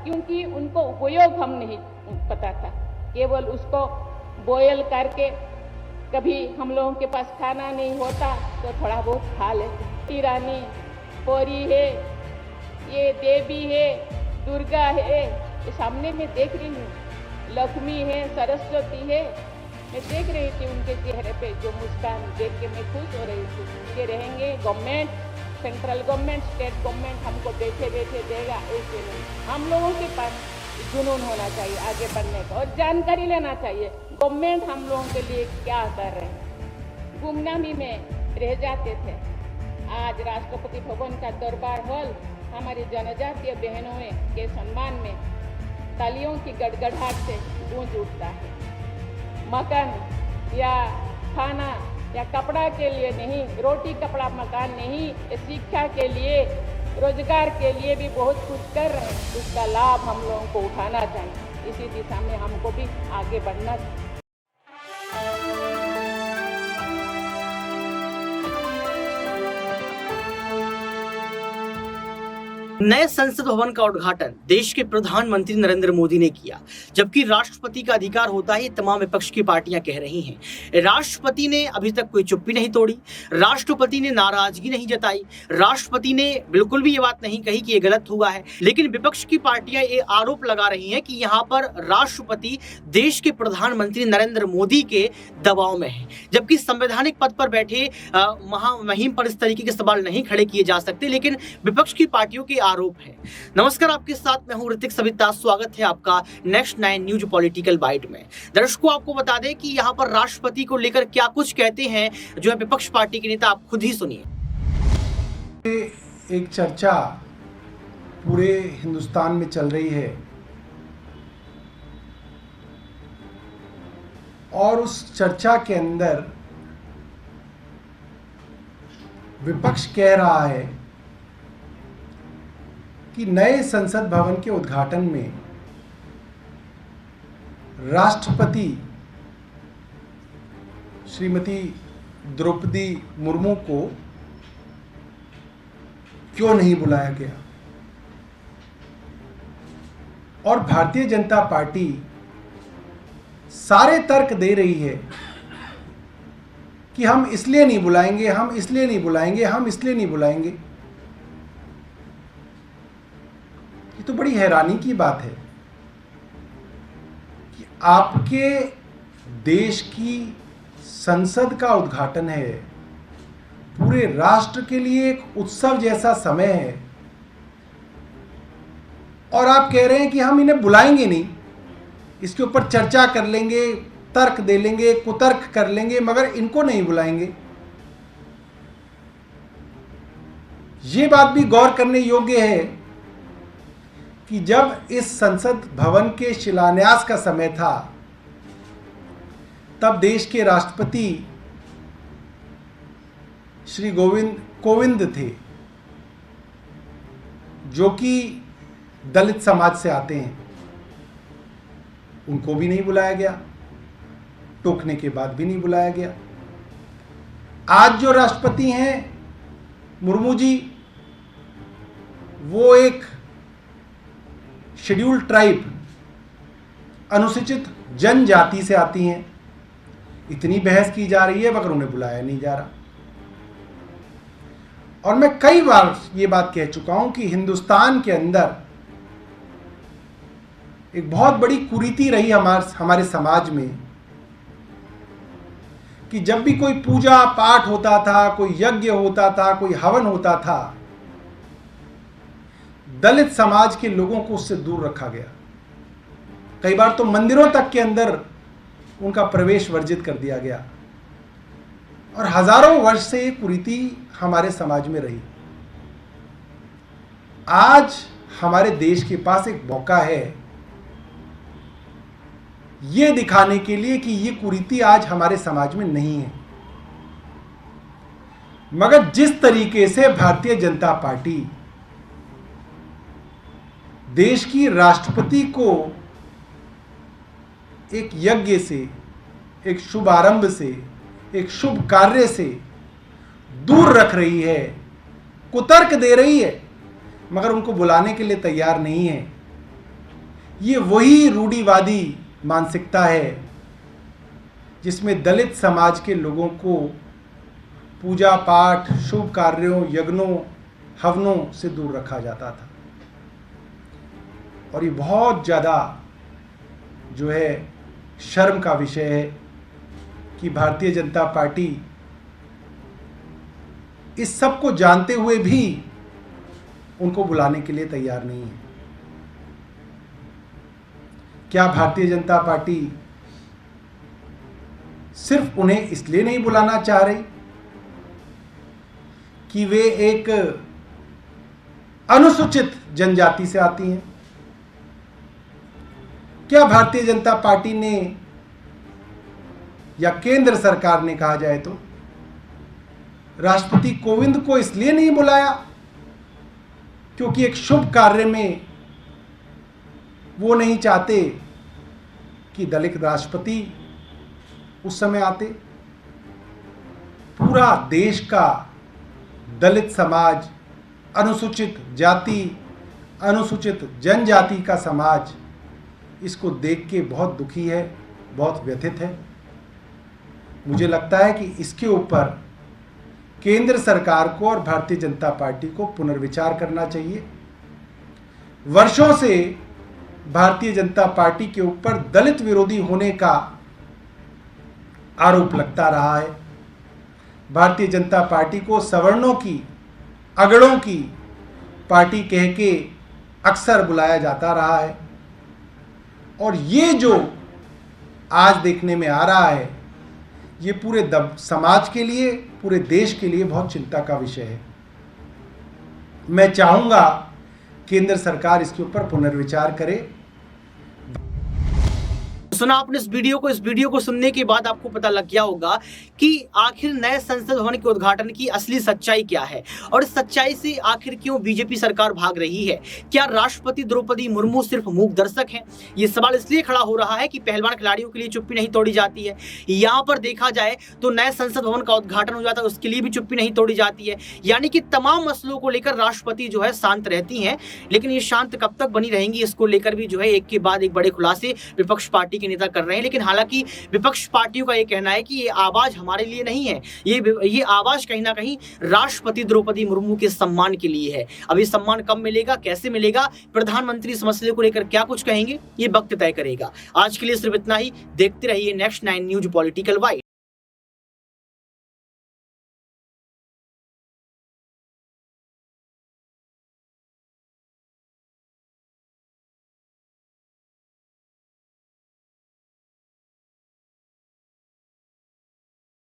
क्योंकि उनको उपयोग हम नहीं पता था, केवल उसको बॉयल करके, कभी हम लोगों के पास खाना नहीं होता तो थोड़ा बहुत खा लेते। रानी परी है, ये देवी है, दुर्गा है, ये सामने में देख रही हूँ, लक्ष्मी है, सरस्वती है, मैं देख रही थी उनके चेहरे पे जो मुस्कान देख के मैं खुश हो रही थी। ये रहेंगे government, central government, state government हमको बैठे बैठे देगा, ऐसे नहीं। हम लोगों के पास जुनून होना चाहिए आगे बढ़ने का और जानकारी लेना चाहिए गवर्नमेंट हम लोगों के लिए क्या कर रहे हैं। गुमनामी में रह जाते थे। आज राष्ट्रपति भवन का दरबार हॉल हमारी जनजातीय बहनों के सम्मान में तालियों की गड़गड़ाहट से गूंज उठता है। मकान या खाना या कपड़ा के लिए नहीं, रोटी कपड़ा मकान नहीं, शिक्षा के लिए, रोजगार के लिए भी बहुत कुछ कर रहे हैं। उसका लाभ हम लोगों को उठाना चाहिए। इसी दिशा में हमको भी आगे बढ़ना चाहिए। नए संसद भवन का उद्घाटन देश के प्रधानमंत्री नरेंद्र मोदी ने किया, जबकि राष्ट्रपति का अधिकार होता है, तमाम विपक्ष की पार्टियां कह रही हैं। राष्ट्रपति ने अभी तक कोई चुप्पी नहीं तोड़ी, राष्ट्रपति ने नाराजगी नहीं जताई, राष्ट्रपति ने बिल्कुल भी ये बात नहीं कही कि ये गलत हुआ है। लेकिन विपक्ष की पार्टियां ये आरोप लगा रही हैं कि यहाँ पर राष्ट्रपति देश के प्रधानमंत्री नरेंद्र मोदी के दबाव में है, जबकि संवैधानिक पद पर बैठे महामहिम पर इस तरीके के सवाल नहीं खड़े किए जा सकते। लेकिन विपक्ष की पार्टियों के आरोप है। नमस्कार, आपके साथ मैं हूं ऋतिक सविता। स्वागत है आपका नेक्स्ट 9 न्यूज पॉलिटिकल बाइट में। दर्शकों, आपको बता दें कि यहां पर राष्ट्रपति को लेकर क्या कुछ कहते हैं जो है विपक्ष पार्टी के नेता, आप खुद ही सुनिए। एक चर्चा पूरे हिंदुस्तान में चल रही है और उस चर्चा के अंदर विपक्ष कह रहा है कि नए संसद भवन के उद्घाटन में राष्ट्रपति श्रीमती द्रौपदी मुर्मू को क्यों नहीं बुलाया गया। और भारतीय जनता पार्टी सारे तर्क दे रही है कि हम इसलिए नहीं बुलाएंगे, हम इसलिए नहीं बुलाएंगे, हम इसलिए नहीं बुलाएंगे। ये तो बड़ी हैरानी की बात है कि आपके देश की संसद का उद्घाटन है, पूरे राष्ट्र के लिए एक उत्सव जैसा समय है, और आप कह रहे हैं कि हम इन्हें बुलाएंगे नहीं, इसके ऊपर चर्चा कर लेंगे, तर्क दे लेंगे, कुतर्क कर लेंगे, मगर इनको नहीं बुलाएंगे। ये बात भी गौर करने योग्य है कि जब इस संसद भवन के शिलान्यास का समय था, तब देश के राष्ट्रपति श्री कोविंद थे, जो कि दलित समाज से आते हैं। उनको भी नहीं बुलाया गया, टोकने के बाद भी नहीं बुलाया गया। आज जो राष्ट्रपति हैं मुर्मू जी, वो एक शेड्यूल ट्राइब, अनुसूचित जनजाति से आती हैं। इतनी बहस की जा रही है मगर उन्हें बुलाया नहीं जा रहा। और मैं कई बार ये बात कह चुका हूं कि हिंदुस्तान के अंदर एक बहुत बड़ी कुरीति रही हमारे समाज में कि जब भी कोई पूजा पाठ होता था, कोई यज्ञ होता था, कोई हवन होता था, दलित समाज के लोगों को उससे दूर रखा गया। कई बार तो मंदिरों तक के अंदर उनका प्रवेश वर्जित कर दिया गया, और हजारों वर्ष से ये कुरीति हमारे समाज में रही। आज हमारे देश के पास एक मौका है ये दिखाने के लिए कि ये कुरीति आज हमारे समाज में नहीं है। मगर जिस तरीके से भारतीय जनता पार्टी देश की राष्ट्रपति को एक यज्ञ से, एक शुभ आरंभ से, एक शुभ कार्य से दूर रख रही है, कुतर्क दे रही है, मगर उनको बुलाने के लिए तैयार नहीं है, ये वही रूढ़िवादी मानसिकता है जिसमें दलित समाज के लोगों को पूजा पाठ, शुभ कार्यों, यज्ञों, हवनों से दूर रखा जाता था। और ये बहुत ज़्यादा जो है शर्म का विषय है कि भारतीय जनता पार्टी इस सब को जानते हुए भी उनको बुलाने के लिए तैयार नहीं है। क्या भारतीय जनता पार्टी सिर्फ उन्हें इसलिए नहीं बुलाना चाह रही कि वे एक अनुसूचित जनजाति से आती हैं? क्या भारतीय जनता पार्टी ने या केंद्र सरकार ने कहा जाए तो राष्ट्रपति कोविंद को इसलिए नहीं बुलाया क्योंकि एक शुभ कार्य में वो नहीं चाहते कि दलित राष्ट्रपति उस समय आते? पूरा देश का दलित समाज, अनुसूचित जाति, अनुसूचित जनजाति का समाज इसको देख के बहुत दुखी है, बहुत व्यथित है। मुझे लगता है कि इसके ऊपर केंद्र सरकार को और भारतीय जनता पार्टी को पुनर्विचार करना चाहिए। वर्षों से भारतीय जनता पार्टी के ऊपर दलित विरोधी होने का आरोप लगता रहा है। भारतीय जनता पार्टी को सवर्णों की, अगड़ों की पार्टी कह के अक्सर बुलाया जाता रहा है। और ये जो आज देखने में आ रहा है, ये पूरे समाज के लिए, पूरे देश के लिए बहुत चिंता का विषय है। मैं चाहूँगा केंद्र सरकार इसके ऊपर पुनर्विचार करे। सुना आपने इस वीडियो को सुनने के बाद आपको पता लग गया होगा कि आखिर नए संसद भवन के उद्घाटन की असली सच्चाई क्या है और इस सच्चाई से आखिर क्यों बीजेपी सरकार भाग रही है। क्या राष्ट्रपति द्रौपदी मुर्मू सिर्फ मूक दर्शक हैं? ये सवाल इसलिए खड़ा हो रहा है कि पहलवान खिलाड़ियों के लिए चुप्पी नहीं तोड़ी जाती है। यहाँ पर देखा जाए तो नए संसद भवन का उद्घाटन हो जाता है, उसके लिए भी चुप्पी नहीं तोड़ी जाती है। यानी कि तमाम मसलों को लेकर राष्ट्रपति जो है शांत रहती हैं, लेकिन ये शांत कब तक बनी रहेंगी इसको लेकर भी जो है एक के बाद एक बड़े खुलासे विपक्ष पार्टी नेता कर रहे हैं। लेकिन हालांकि विपक्ष पार्टियों का यह कहना है कि ये आवाज हमारे लिए नहीं है, ये आवाज कहीं ना कहीं राष्ट्रपति द्रौपदी मुर्मू के सम्मान के लिए है। अब ये सम्मान कब मिलेगा, कैसे मिलेगा, प्रधानमंत्री इस मसले को लेकर क्या कुछ कहेंगे, ये वक्त तय करेगा। आज के लिए सिर्फ इतना ही। देखते रहिए नेक्स्ट 9 न्यूज पॉलिटिकल वाइड।